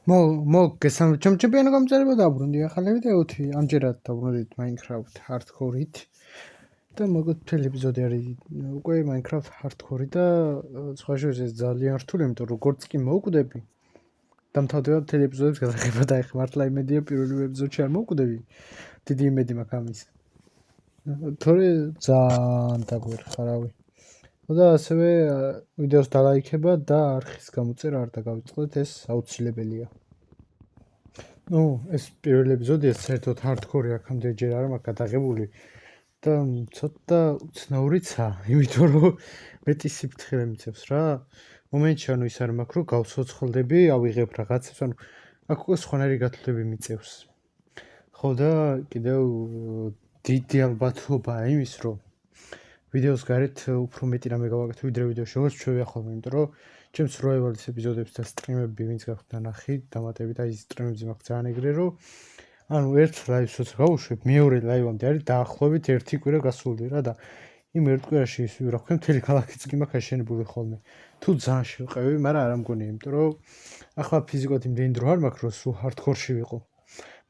მოგესალმებით ჩემპიონო გამწერება დაბრუნდი ახალი ვიდეოთი ამჯერად დაბრუნდით Minecraft Hardcore-ით და მოგეთ მთელი ეპიზოდი არის უკვე Minecraft Hardcore-ი და სხვა შეეს ძალიან რთული იმიტომ რომ როგორც კი მოვკვდები დამთავრდება მთელი ეპიზოდების გადაღება და ეხლა მართლა იმედია პირველი ეპიზოდში არ მოვკვდები დიდი იმედი მაქვს ამის თორე ძალიან დაგვერხარავი და ასევე ვიდეოს დალაიქება და არხის გამოწერა არ დაგავიწყდეთ ეს აუცილებელია ეს პირველი ეპიზოდია საერთოდ hardcore-ი აქამდე ჯერ არ მაქვს გადაღებული და ცოტა უცნაურიცა, იმიტომ რომ მეტი სიფრთხილე მიცევს რა. მომენტში ის არ მაქვს რომ გავცოცხლდები, ავიღებ რაღაცებს, აქ უკვე სხვანაირი გათვლები მიწევს. ხო და კიდევ დიდი ალბათობაა იმის რომ ვიდეოს გარეთ უფრო მეტი რამე გავაკეთე ვიდრე ვიდეოში, როგორც ჩვევია ხოლმე, იმიტომ რომ ჩემ survival-ის ეპიზოდებს და სტრიმები ვინც გაქვთ ნახი, დამატებით აი სტრიმებზე მაქვს ძალიან ეგრე რომ ანუ ერთ ლაივს როცა გავუშვებ, მეორე ლაივამდე არის დაახლოებით 1 კვირა გასული რა და იმ ერთ კვირაში ის რა ქვია, მთელი ქალაქიც კი მაქვს აშენებული ხოლმე. თუ ძალიან შევყევი, მაგრამ არ ამგონია, იმიტომ რომ ახლა ფიზიკოდ იმდენი დრო არ მაქვს, რომ სულ hardcore-ში ვიყო.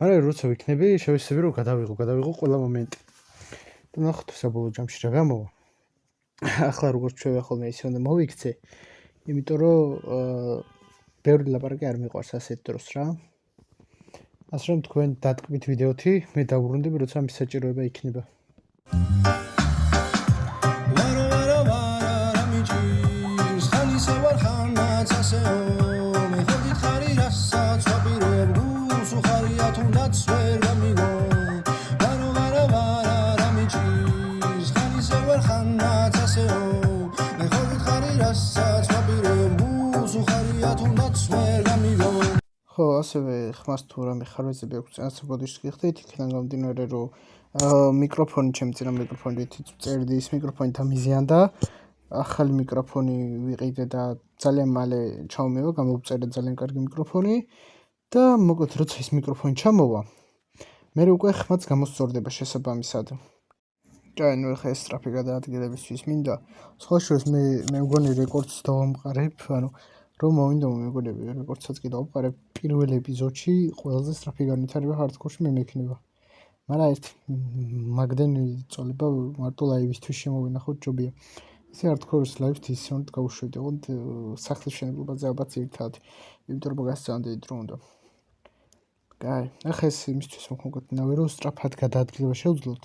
მაგრამ როცა ვიქნები, შევეცდები რომ გადავიღო ყველა მომენტი. და ნახოთ საბოლოო ჯამში რა გამოვა. ახლა როგორც ჩვევია ხოლმე ისე უნდა მოვიქცე, იმიტომ რომ ბევრი ლაპარაკი არ მიყვარს ასეთ დროს რა. ასე რომ თქვენ დატკბით ვიდეოთი, მე დავუბრუნდები, როცა ამის საჭიროება იქნება. ხო, ასევე ხმას თუ რამე ხარვეზები აქვს წინასწარ გიხდით, იქიდან გამომდინარე, რომ მიკროფონი ჩემი წინა მიკროფონით წერდი, ის მიკროფონი დამიზიანდა, ახალი მიკროფონი ვიყიდე და ძალიან მალე ჩავმევა, გამოვწერე ძალიან კარგი მიკროფონი და მოკლედ როცა ის მიკროფონი ჩამოვა, მე უკვე ხმაც გამოსწორდება შესაბამისად. და ნუ ხა ეს სტრაფი გადაადგილებისთვის მინდა. სხვა შორის მე მგონი რეკორდს დავამყარებ, ანუ რომ მოვინდა მეგონები რეკორდსაც კი დავამყარებ პირველ ეპიზოდში ყველაზე სტრაფი განვითარება hardcore-ში მე მექნება. მაგრამ ერთ მაგდენი წოლება მარტო ლაივისთვის შემოვინახოთ ჯობია. ისე hardcore-ის ლაივით ისე უნდა გავუშვებდი, ოღონდ სახლის მშენებლობაზე ალბათ ძირითადად, იმიტომ რომ მაგას ძალიან დიდი დრო უნდა. კაი, ახლა ეს იმისთვის მოგონებია რომ სტრაფად გადაადგილება შევძლოთ.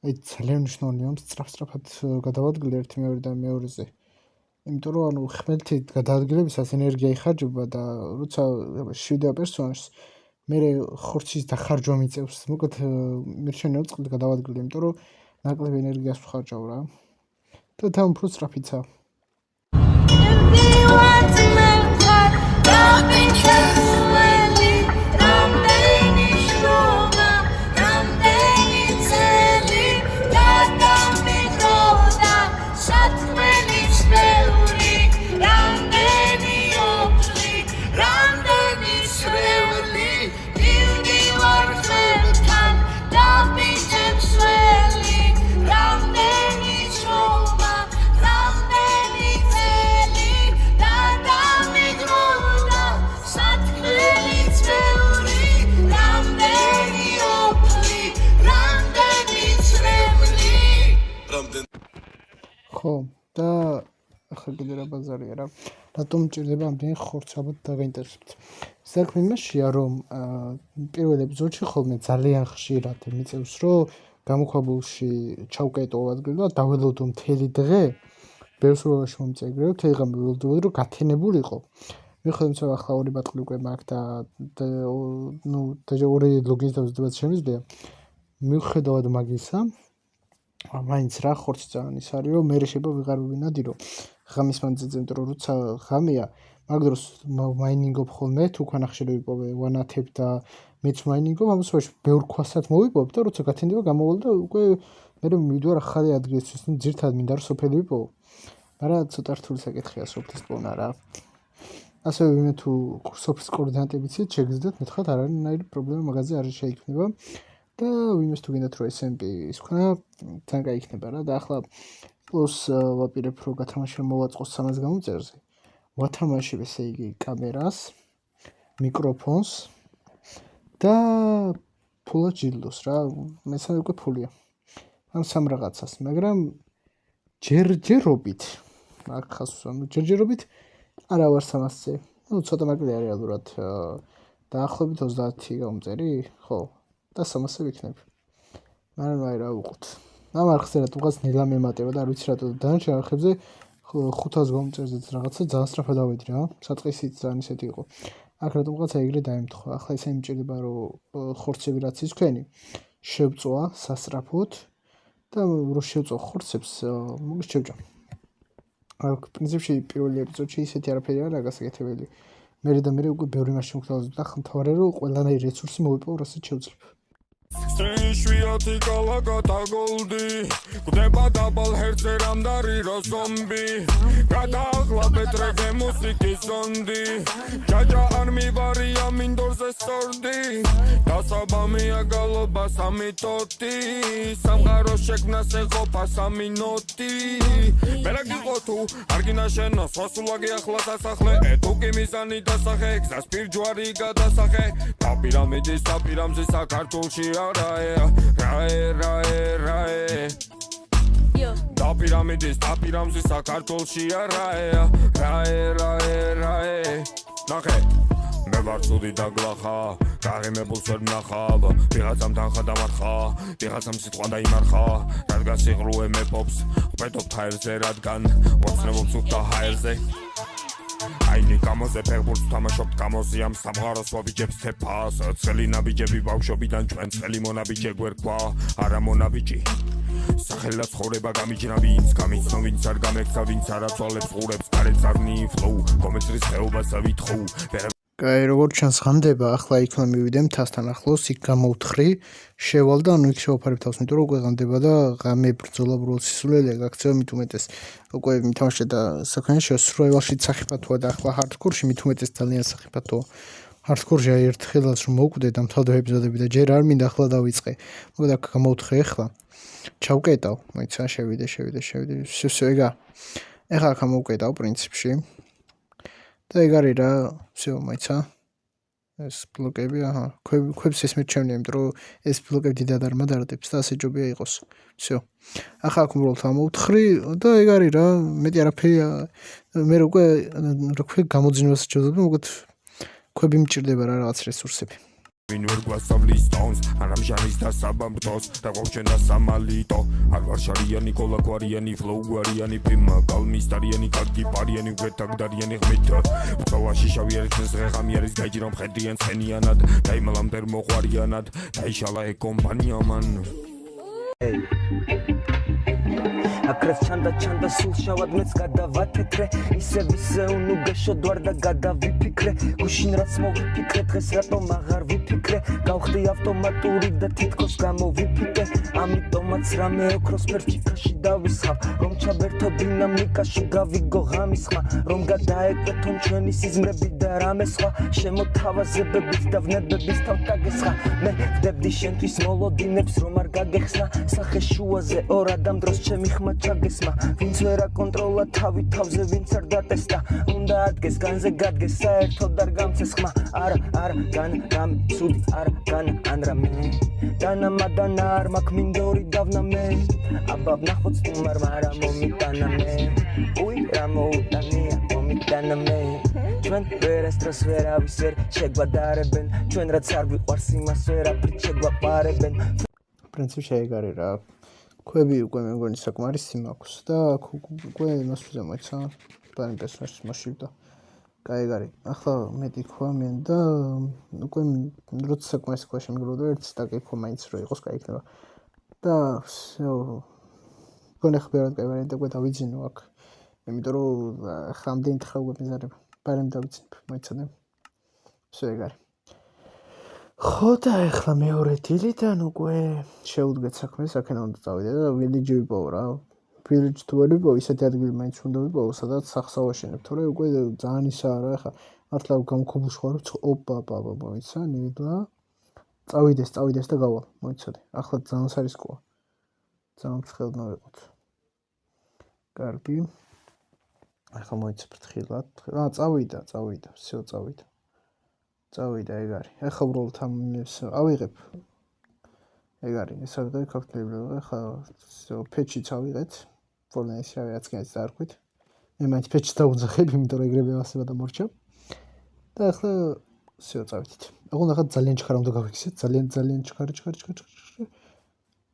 აი ძალიან მნიშვნელოვანია სწრაფად გადავადგილე ერთი მეორე და მეორეზე. იმიტომ რომ ანუ ხმელთით გადაადგილებისას ენერგია იხარჯება და როცა შვიდა პერსონაჟს მე ხორცის დახარჯვა მიწევს. მოკლედ მირჩენია წყლით გადავადგილე, იმიტომ რომ ნაკლები ენერგიას ვხარჯავ რა. და თან უფრო სწრაფიცა. ხო და ახლა კიდე რა ბაზარია რა. რატომ მჭირდება ამდენი ხორცი ალბათ დაგაინტერესებთ. საქმე იმაშია რომ პირველ ეპიზოდში ხოლმე ძალიან ხშირად მიწევს რომ გამოქვაბულში ჩავკეტო ადგილი და დაველოდო მთელი დღე ბევრ სურვილში მომწეგრე რომ თეღა მიველოდო რომ გათენებულიყო. მიხედავთ რომ ახლა ორი ბატყლი უკვე მაქვს და ნუ ორი ლოგინის დავზრდებას შემიძლია. მიუხედავად მაგისა მაინც რა ხორცი ძალიან ის არის რომ მე შეიძლება ვიღარ ვინადი რომ ღამის მანძილზე იმიტომ რომ როცა ღამეა მაგ დროს მაინინგობ ხოლმე თუ ქვანახშირი ვიპოვე ვანათებ და მეც მაინინგობ ამას ვაშ ბევრ ქვასაც მოვიპოვებ და როცა გათენდება გამოვალ და უკვე მე მივიდვარ ახალი ადგილისთვის ნუ ძირთად მინდა რომ სოფელი ვიპოვო მაგრამ ცოტა რთული საკითხია სოფლის პოვნა რა ასევე ვინმე თუ სოფლის კოორდინატებიც შეგიძლიათ მეთქვა არანაირი პრობლემა მაგაზე არ შეიქმნება და ვინმეს თუ გინდათ რომ SMP ის ხნა თან გაიქნება რა და ახლა პლუს ვაპირებ რომ გათამაშება მოვაწყოს 300 გამოწერზე ვათამაშებ ესე იგი კამერას მიკროფონს და ფულად ჯილდოს რა, მესამე უკვე ფულია. ამ სამ რაღაცას, მაგრამ ჯერჯერობით აქ ხასვსა, ჯერჯერობით არა ვარ 300-ზე. ну ცოტა მაკლია რეალურად დაახლოებით 30 გამომწერი, ხო, და 300-ზე ვიქნები. მაგრამ აი რა ვუყოთ. ამ არხზე რატომღაც ნელა მემატება და არ ვიცი რატო დანარჩენ არხებზე 500 გამომწერზეც რაღაცა ძალიან სწრაფად დავედი რა. საწყისით ძალიან ისეთი იყო. აქ რატომღაც ეგრე დაემთხვა. ახლა ისე იმჭირდება რომ ხორცები რაც ის თქვენი შევწვა სასწრაფოდ და რო შევწვა ხორცებს მოგიჩევჭა. აქ პრინციპში პირველი ეპიზოდში ისეთი არაფერი არა გასაკეთებელი. მერე და მერე უკვე ბევრი მასში მოგთავაზებ და ხმთავარია რომ ყველანაირი რესურსი მოვიპოვო რასაც შევძლებ. Strinșviati calagata goldi Kudeba dabal herțe ramdari rozombi Gata akla betrege musiki sondi Jaja armi varia mindorze sordi Dasabami agaloba sami toti Samgaro shekna se gopa sami noti Beragi gotu argina sheno Sosulagi akhla tasakhle Etuki mizani tasakhe Gzas pirjwari gadasakhe Da piramidis da piramzi sakartulshi Rae Da piramidis da piramzi sakartolshi rae Nahe მე ვარ ცუდი და გლახა გაღიმებულს ვერ ვნახავ ვიღაცამ თანხა დამარხა ვიღაცამ სიტყვა დაიმარხა რადგან სიღრუე მეპობს ყვედობ ჰაერზე რადგან ვოცნებობ სუფთა ჰაერზე აინი გამოზე ფეხბურთს თამაშობთ გამოზე ამ სამღაროს ვაბიჯებს თეფას წელი ნაბიჯები ბავშვობიდან ჩვენ წელი მონაბიჯე გვერქვა არა მონაბიჯი სახელა ცხოვრება გამიჯნა ვინც გამიცნო ვინც არ გამექცა ვინც არ აცვალებს ყურებს გარეთ წარნი ფლოუ კომენტრის ხეობასა ვითხოვ კაი, როგორც ჩანს ხანდება, ახლა იქნა მივიდე მთასთან ახლოს, იქ გამოვთხრი, შევალ და ანუ იქ შევაფარებ თავს, იმიტომ რომ უკვე ღამდება და ღამე ბრძოლა ბრულ სისულელია გაქცევა მით უმეტეს. უკვე მითავაშე და საქმეში სურაივალში საფათოა და ახლა ჰარდკორში მით უმეტეს ძალიან საფათოა. ჰარდკორში აი ერთხელაც რომ მოვკვდე და მთავრდება ეპიზოდები და ჯერ არ მინდა ახლა დავიწყე. მოკლედ აქ გამოვთხრი ახლა. ჩავკეტავ, მოიცა შევიდე. всё ეგა. ეხლა აქ მოვკეტავ პრინციპში. და ეგ არის რა, всё, მოიცა. ეს ბლოკები, აჰა, ქვებს ეს მერჩევნია, იმიტომ რომ ეს ბლოკები დიდად არ მადარდებს და ასე ჯობია იყოს. всё. ახლა აქ უბრალოდ ამოვთხრი და ეგ არის რა, მეტი არაფერი მე უკვე რა ქვია გამოძინებას შეძლებ, მოგეთ ქვები მჭირდება რა რაღაც რესურსები. Vin ვერ გვასწავლის ტონს, არამ ჟანის და საბამბტოს, და გვაჩენ და სამალიტო. არ ვარ შარიანი, კოლაგვარიანი, ფლოუ გვარიანი, ფიმა, კალმისტარიანი, კარგი პარიანი, გვეთაგდარიანი ღმით. ბრძოლაში შავი არის ღამი არის გაიჯრა მხედრიან ცხენიანად, დაიმალამდე მოყვარიანად, დაიშალა ეგ კომპანია მან. Akres chanda sul shavad mets გადავათეთრე ისე ვისე უნუგეშო დვარ და გადავიფიქრე გუშინ რაც მოვიფიქრე დღეს რატომ აღარ ვიფიქრე გავხდი ავტომატური და თითქოს გამოვიფიქრე ამიტომაც რამე ოქროს ფერჩიკაში დავისხავ რომ ჩაბერთო დინამიკაში გავიგო ღამის ხმა რომ გადაეკვეთონ ჩვენი სიზმრები და რამე სხვა შემოთავაზებებით და ვნებების თავთაგესხა მე ვდებდი შენთვის მოლოდინებს რომ არ გაგეხსნა სახე შუაზე ორ ადამ დროს ჩემი ხმა ჩაგესმა ვინც ვერ აკონტროლა თავი თავზე ვინც არ დატესტა უნდა ადგეს განზე გადგეს საერთოდ არ გამცეს ხმა არა გამცუდი არა განა ანრამე დანამადანა არ მაქვს მინდორი დავნა მე აბა ვნახოთ სტუმარ მარა მომიტანა მე უი რა მოუტანია მომიტანა მე ჩვენ ვერასდროს ვერავის ვერ შეგვადარებენ ჩვენ რაც არ გვიყვარს იმას ვერაფრით შეგვაყარებენ პრინციპში ეგ არის რა ქვები უკვე მე მგონი საკმარისი მაქვს და უკვე იმას ვზემოიცა პლანი პერსონაჟს მოშივდა კაი ეგ არის ახლა მეტი ქვა მენ და უკვე როცა საკმარისი ქვა შემიგროვდა ერთ სტაკი ქვა მაინც რო იყოს კაი იქნება და всё გონე ხბერად კაი ვარიანტი უკვე დავიძინო აქ იმიტომ რომ ხამდენი თხა უკვე მიზარება პარემ დავიძინებ მოიცადე всё ეგ არის ხო და ახლა მეორე დილიდან უკვე შეუდგეთ საქმე, აქედან უნდა წავიდე და ვილეჯი ვიპოვო რა. ვილეჯი თუ ვერ ვიპოვო, ისეთი ადგილი მაინც უნდა ვიპოვო, სადაც სახს ავაშენებ, თორე უკვე ძალიან ისაა რა, ახლა მართლა გამქობულში ვარ, ოპა, მოიცა, ნილა. წავიდეს და გავალ, მოიცადე. ახლა ძალიან სარისკოა. ძალიან ფრთხილად მოვიყოთ. კარგი. ახლა მოიცა ფრთხილად. წავიდა, всё წავიდა. წავიდა ეგ არის. ეხლა უბრალოდ ამის ავიღებ. ეგ არის, ეს ავიღე ქართლები, ეხლა ფეჩიც ავიღეთ. ფორნაის რაც კიდეც დაარქვით. მე მაინც ფეჩს დაუძახებ, იმიტომ რომ ეგრევე ავასება და მორჩა. და ეხლა всё წავიდით. აღარ ახლა ძალიან ჩქარა უნდა გავიქცეთ, ძალიან ჩქარა.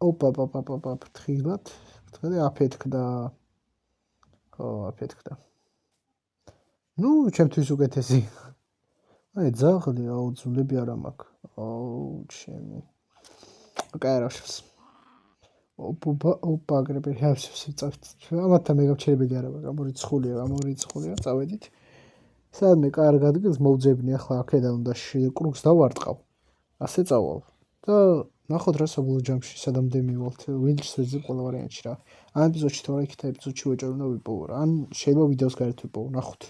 ოპა, ფრთხილად აფეთქდა. ხო, აფეთქდა. ნუ, ჩემთვის უკეთესი. აი, ძაღლი, აუ, ძვლები არა მაქვს. აუ, ჩემი. კაერაშს. ოპა, აგრები ჰავსს წავით. ამათან მე გავჩერებელი არა მაქვს. ამორიცხულია, წავედით. სადმე კარგ ადგილს მოვძებნი, ახლა აქედან უნდა კრუგს დავარტყავ. ასე წავალ. და ნახოთ რა საბოლოო ჯამში სადამდე მივალთ. ვინდრს ვეძებ ყველა ვარიანტში რა. ამ ეპიზოდში თუ არა იქით ეპიზოდში ვეჭერ უნდა ვიპოვო რა. ან შეიძლება ვიდეოს გარეთ ვიპოვო, ნახოთ.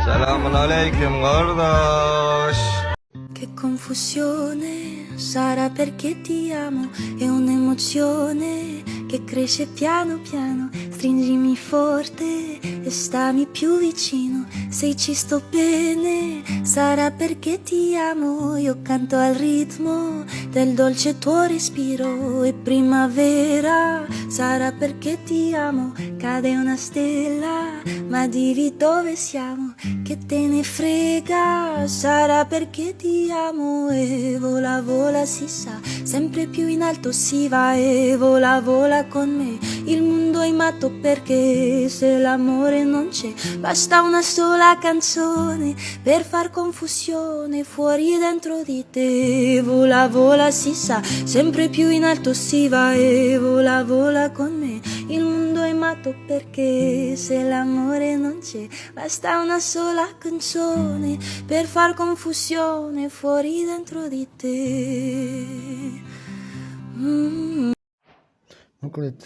Salam alaikum, gordos. Che confusione sarà perché ti amo, è un'emozione che cresce piano piano, stringimi forte e stammi più vicino, se ci sto bene sarà perché ti amo, io canto al ritmo del dolce tuo respiro, e primavera sarà perché ti amo, cade una stella, ma dimmi dove siamo, che te ne frega, sarà perché ti amo, e vola vola si sa, sempre più in alto si va, e vola vola con me, il mondo è matto perché se l'amore non c'è, basta una sola canzone per far confusione fuori dentro di te, vola vola si sa, sempre più in alto si va, e vola vola con me, il mondo è matto perché se l'amore non c'è, basta una sola canzone per far confusione fuori dentro di te. მოკლედ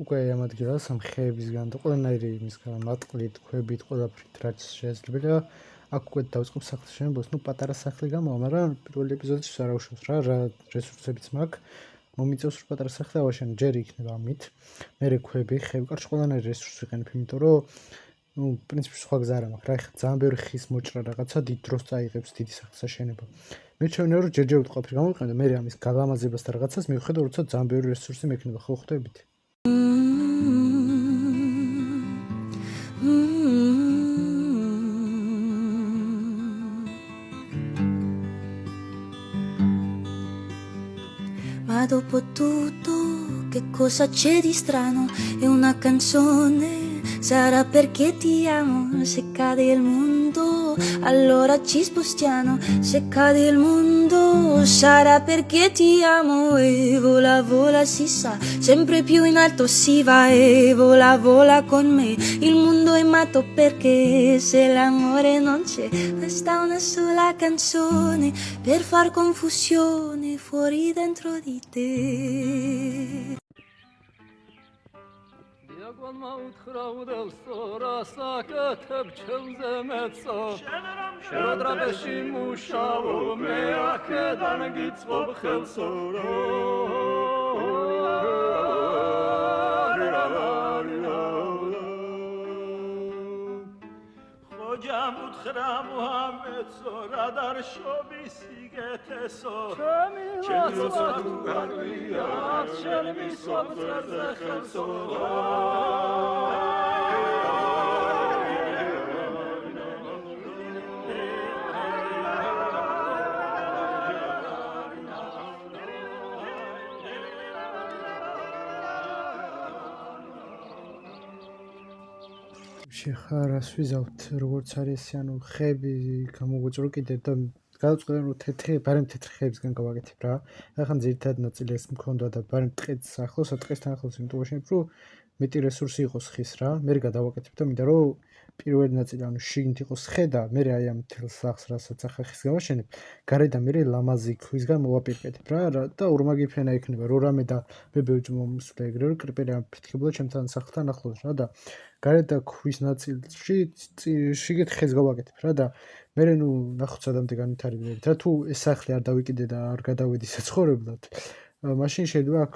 უკვე ამ ადგილას ამ ხეებისგან და ყველანაირი იმისგან მატყლით, ქვებით, ყველაფრით რაც შესაძლებელია აქ უკვე დავწყებ სახლის შენებას, ნუ პატარა სახლი გამოვა, მაგრამ პირველი ეპიზოდში არ აუშავს რა რესურსებიც მაქვს. მომიწევს რომ პატარა სახლი ავაშენო, ჯერ იქნება ამით. მერე ქვები, ხეები, კარჩ ყველანაირი რესურსი ვიყენებ, იმიტომ რომ ნუ პრინციპში სხვა გზა არ მაქვს რა, ეხლა ძალიან ბევრი ხის მოჭრა რაღაცა დიდ დროს წაიღებს დიდი სახლის აშენება. მე ჩვენე რომ ჯერჯერობით ყოფილი გამოვიყენე და მე ამის გალამაზებას და რაღაცას მივხვდე, როცა ძალიან ბევრი რესურსი მექნება, ხო ხვდებით? Ma dopo tutto che cosa c'è di strano? È una canzone, sarà perché ti amo, se cade il mondo allora ci spostiamo, se cade il mondo sarà perché ti amo, e vola vola si sa, sempre più in alto si va, e vola vola con me, il mondo è matto perché se l'amore non c'è, basta una sola canzone per far confusione fuori dentro di te. Diagolma utkravdel sora sakateb chelzemetso Sherodrabeshi mushavo me akedan gitzvob khelsoro Khojam utkra Muhammed sora dar shobi sigeteso Chemilosat ugarliat shelmi sobzer zekhelso შეხა რას ვიზავთ როგორც არის ანუ ხეები გამოგვიწრო კიდე და გადაწყვეტენ რომ ბარემ თეთრი ხეებისგან გავაკეთებ რა. ახლა ძირითადად ნაწილი ეს მქონდა და ბარემ ტყეც ახლოს ტყესთან ახლოს იმიტომ ვაშენებ რომ მეტი რესურსი იყოს ხის რა. მე გადავაკეთებ და მინდა რომ პირველი ნაწილი ანუ შიგნით იყოს ხე და მე აი ამ თელ სახს რასაც ახლა ხის გავაშენებ გარედან მე ლამაზი ქვისგან მოვაპირკეთებ რა და ორმაგი ფენა იქნება რო რამე და მე ბევრი მომსვლე ეგრე რომ კრიპერი ამფრთხებოდა ჩემთან სახლთან ახლოს რა და გარედან ქვის ნაწილში შიგეთ ხეს გავაკეთებ რა და მე ნუ ნახოთ სადამდე განვითარებინებით რა თუ ეს სახლი არ დავიკიდე და არ გადავედი საცხოვრებლად მაშინ შეიძლება აქ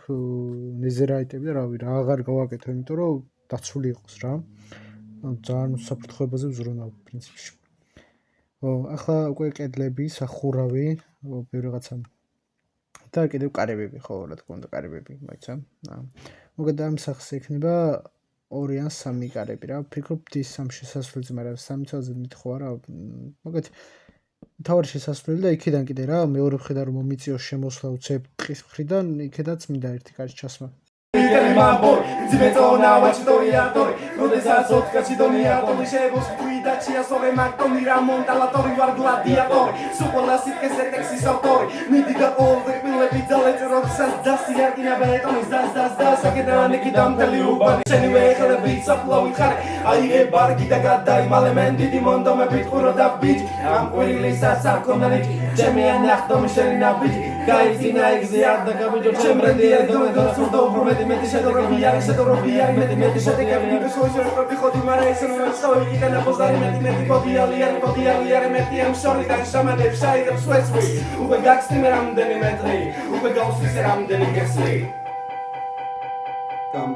ნეზერაიტები და რავი რა აღარ გავაკეთო იმიტომ რომ დაცული იყოს რა ძალიან საფრთხეებაზე ვზრუნავ პრინციპში. ახლა უკვე კედლები, სახურავი, ბევრი რაღაცა და კიდევ კარებები, ხო, რა თქმა უნდა, კარებები, მოიცა. მოგეთ ამ სახს ექნება 2 ან 3 კარები რა. ვფიქრობ ის ამ შესასვლელზე, მაგრამ 3 წელზე მithხოვა რა. მოგეთ თავარი შესასვლელი და იქიდან კიდე რა, მეორე მხრიდან რომ მომიწიოს შემოსვლა უცებ ტყის მხრიდან, იქედაც მინდა ერთი კარი ჩასმა. Mambo, zibetona wachitoriatori, rodesas otcachidoniatori, chegos cuidatia sobre Mactoni Ramon Talatori, you are gladiatori, superlasit que se texis autori, mi diga all the pille vitale roxas dasia in a beton is das again nikidam teliuban anyway the beats of low khare ai bargi da gadai malemendi di mondo me bit khuro da bit am query sasa community jemia nakhtom shelina bit gaizina exziad da gabijo chemrendi do sondo prometi meti shedorobiar meti shedorobiar so khodi mara esen so ikana pozari meti podialiar meti am sorry da shama de shai da sweswi u begaksti meram deni metri u begausi seram deni gesli tam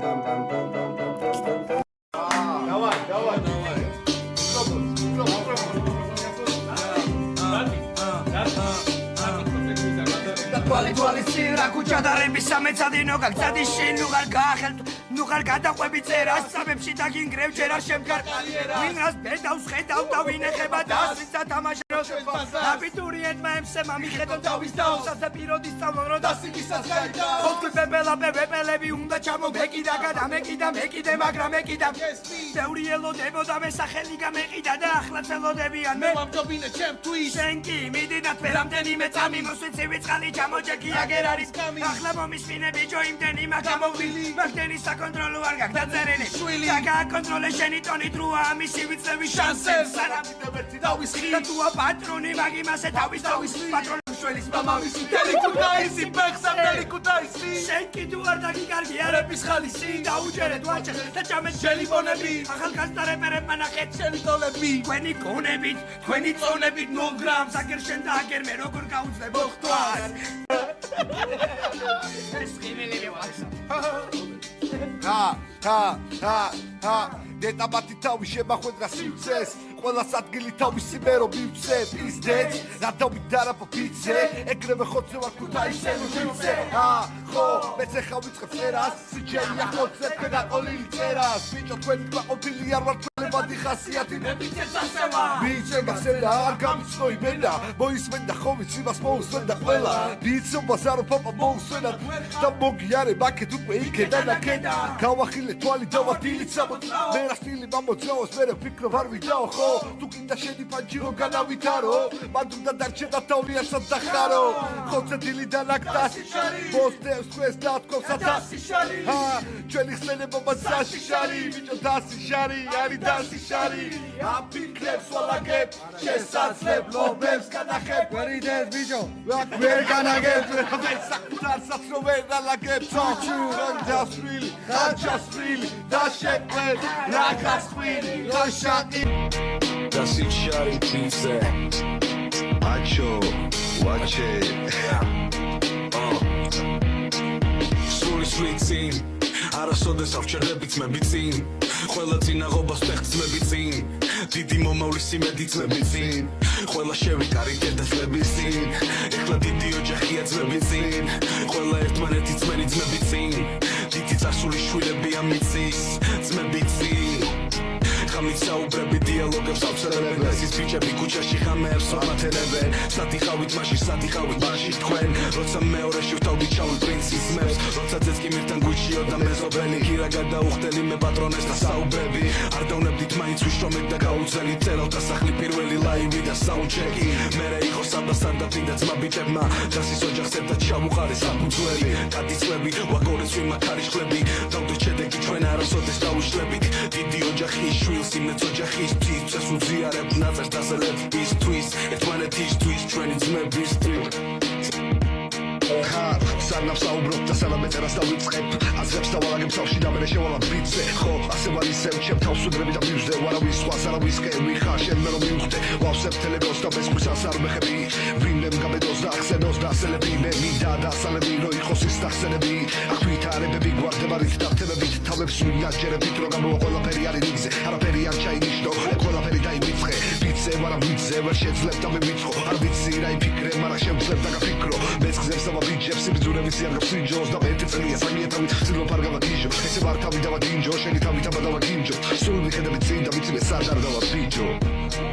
давай Quali sera cuccia da rebissa mezzadino gagzadi shin lugar gahel lugar გადაყვები წერას სამებში და გინგრევ ჯერ არ შემკარყალიერა ვინას ბედავს ხედავ და ვინეხება და სიცა თამაშობს აბიტურიენტმა ემსემა მიხედონ თავის დაუსას და პიროდის სწავლონ და სიგისაც გაიდა ხოლმე ბებელები უნდა ჩამოგეკიდა გადამეკიდა მეკიდე მაგრამ მეკიდა ბევრი ელოდებოდა მე სახელი გამეყიდა და ახლა წელოდებიან მე მომჯობინე ჩემ თვით შენ კი მიდი და თერამდენი მე წამი მოსვიცი ვიწყალი ჩამოჯექი აგერ არის გამი ახლა მომისმინე ბიჭო იმდენი მაგამოვილი მაგდენი საკონტროლო არ გაგდაწერენი შვილი და გაკონტროლე შენი ტონი დროა ამისი ვიცევი შანსებს სანამ დაბერტი დავისხი და თუა პატრონი მაგიმასე თავის პატრონი შველის მამამისი დელიკუტაისი ბეხსა დელიკუტაისი შენ კი თუ არ დაგიკარგი არების ხალისი დაუჯერეთ ვაჭე და ჭამეთ ჟელიბონები ახალგაზრდა ნახეთ შენი ტოლები თქვენი გონებით თქვენი წონებით 0 გრამს აგერ შენ და აგერ მე როგორ გაუძლებო ხტვას ეს ხიმელები ვარსა ha დეტაბათი თავი შემახვედრა სივრცეს ყველას ადგილი თავისი მე რომ მივცე პიზდეთ რატომი დარაფო პიცე ეგრევე ხოცე ვარ ქუთაისელი ვიცე ხო მეც ახლა ვიწყებ წერას სიჯეია ხოცე და ყოლილი წერას ბიჭო თქვენ გაყოფილი არ ვარ თქვენებადი ხასიათი მე ბიჭებს ასევა ბიჭე გასედა არ გამიცნო იმენა მოისმენდა ხო ვიცი მას მოусმენდა ყველა ბიჭო ბაზარო პაპა მოусმენდა და მოგიარე ბაკეთ უკვე იქედა და კედა გავახილე თვალი დავატილიც მე რა სტილი მომწევს მე ფიქრო არ ვიდაო ხო თუ კიდე შედი პანჯირო განავითარო მანდ უნდა დარჩება თავლიასაც დახარო ხოცე დილი და ნაკტასი ბოსტევს ხვეს და თქოს ათასი შარი ჩვენი ხსენებობა დასი შარი ბიჭო დასი შარი არის დასი შარი აფიქრებს ვალაგებ შესაძლებლობებს განახებ ვერიდეს ბიჭო ვერ განაგებ საკუთარსაც რო ვერ დალაგებ ჩუჩუ რანჯასვილი ხაჩასვილი და შეყვეთ რაკასვილი ხაშაკი Das ich shari pizza Acho watch it Suri sweetin არასოდეს ავჩერდებით მებიცინ ყველა წინაღობას ფეხწმები წინ დიდი მომავლის იმედიცმები წინ ყველა შევიკარი დედასლები წინ ეხლა დიდი ოჯახია ძმები წინ ყველა ერთმანეთი ძმენი ძმები წინ დიდი წარსული შვილები ამიცის ძმები წინ ღამით საუბრები დიალოგებს ავწერებენ ეს ბიჭები ქუჩაში ღამეებს ვამათენებენ სადიხავით მაშინ სადიხავით მაშინ თქვენ როცა მეორეში ვთავდით ჩავით პრინცის მებს როცა ძეწკიმირთან გვიჩიო და მეზობელი გირა გადაუხდელი მე პატრონეს და საუბრები არ დავნებდით მაინც ვიშრომეთ და გაუძელით წერავ და სახლი პირველი ლაივი და საუნდჩეკი მერე იყო საბასარ და წინდა ძმა ბიჭებმა დასის ოჯახს ერთად ჩავუყარე საფუძველი გადიწლები ვაგონებს ვიმაქარიშხლები დავდეთ შედეგი ჩვენ არასოდეს დავიშლებით დიდი ოჯახის შვილს იმეც ოჯახის ცის უზიარებ ნაწერს დასალებს თვის ერთმანეთისთვის ჩვენი ძმებისთვის სანამ საუბრობ და სანამ მეწერას დავიწყებ აზრებს და ვალაგებს თავში და მერე შევალავ ბიტზე ხო ასე ვარ ისევ ჩემ თავს უდრები და მივжде ვარავის სხვას არავისკენ ვიხარ შენ მე რომ მივხვდე ვავსებ თელეგოს და მესმისას არ მეხები ვინმემ გაბედოს და ახსენოს და ასელები მე მინდა და ასალები რო იყოს ის დახსენები აქ ვითარებები გვარდება რით დახტებებით თავებს ვინაჯერებით რომ გამოვა ყველაფერი არის რიგზე არაფერი არ ჩაინიშნო ყველაფერი დაიმიწყე ბიტზე ვარა ვიძე ვერ შეძლებ და მე ვიცხო არ ვიცი რა იფიქრე მაგრამ შევძლებ და გაფიქრო მეც გზებს და ვიჯებს ბიძურების არ გაფსინჯოს და ერთი წელია სამია თავით ცილო ფარგავაგიჟო ესე ვარ თავი დავადინჯო შენი თავი თავადავაგინჯო სულ მიხედები წინ და ვიცი მე სად არ დავაბიჯო